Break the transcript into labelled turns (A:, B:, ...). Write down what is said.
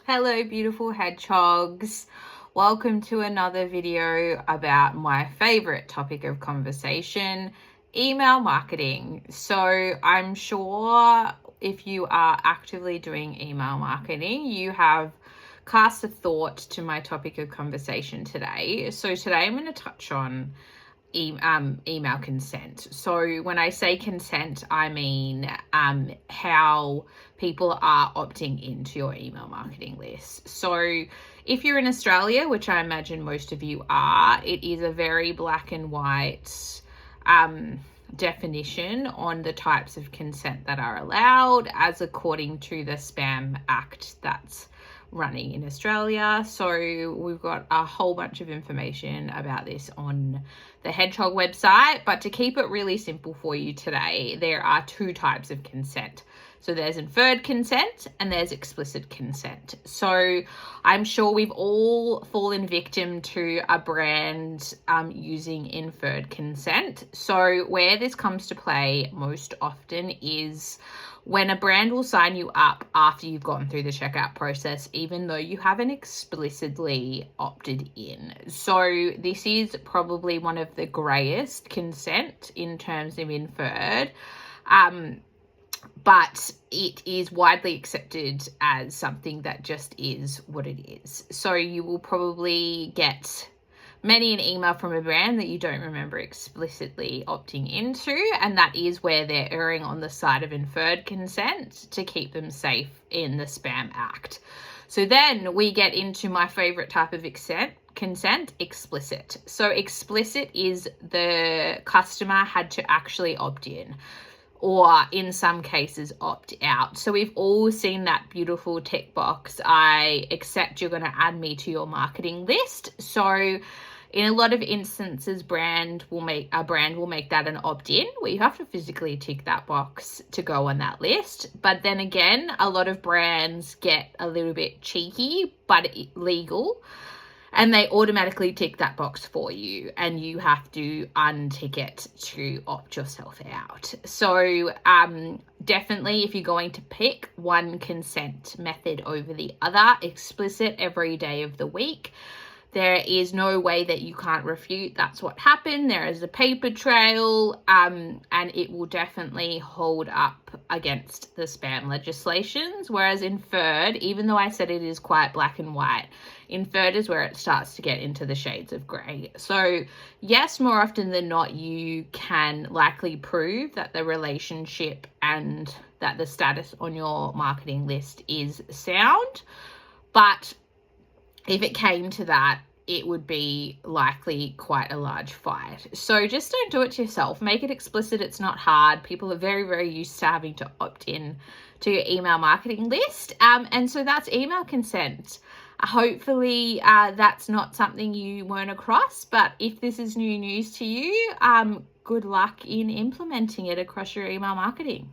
A: Hello, beautiful hedgehogs. Welcome to another video about my favorite topic of conversation, email marketing. So I'm sure if you are actively doing email marketing, you have cast a thought to my topic of conversation today. So today I'm going to touch on email consent. So when I say consent, I mean how people are opting into your email marketing list. So if you're in Australia, which I imagine most of you are, it is a very black and white definition on the types of consent that are allowed as according to the Spam Act that's running in Australia. So we've got a whole bunch of information about this on the Hedgehog website, but to keep it really simple for you today, there are two types of consent. So there's inferred consent and there's explicit consent. So I'm sure we've all fallen victim to a brand using inferred consent. So where this comes to play most often is when a brand will sign you up after you've gone through the checkout process, even though you haven't explicitly opted in. So this is probably one of the greyest consent in terms of inferred, but it is widely accepted as something that just is what it is. So you will probably get many an email from a brand that you don't remember explicitly opting into, and that is where they're erring on the side of inferred consent to keep them safe in the Spam Act. So then we get into my favorite type of consent, explicit. So explicit is the customer had to actually opt in, or in some cases opt out. So we've all seen that beautiful tick box, I accept you're going to add me to your marketing list. So in a lot of instances, a brand will make that an opt-in where you have to physically tick that box to go on that list. But then again, a lot of brands get a little bit cheeky but legal, and they automatically tick that box for you, and you have to untick it to opt yourself out. So definitely, if you're going to pick one consent method over the other, explicit every day of the week, there is no way that you can't refute that's what happened. There is a paper trail, and it will definitely hold up against the spam legislations. Whereas inferred, even though I said it is quite black and white, inferred is where it starts to get into the shades of grey. So yes, more often than not, you can likely prove that the relationship and that the status on your marketing list is sound, but if it came to that, it would be likely quite a large fight. So just don't do it to yourself. Make it explicit. It's not hard. People are very, very used to having to opt in to your email marketing list. And so that's email consent. Hopefully that's not something you weren't across, but if this is new news to you, good luck in implementing it across your email marketing.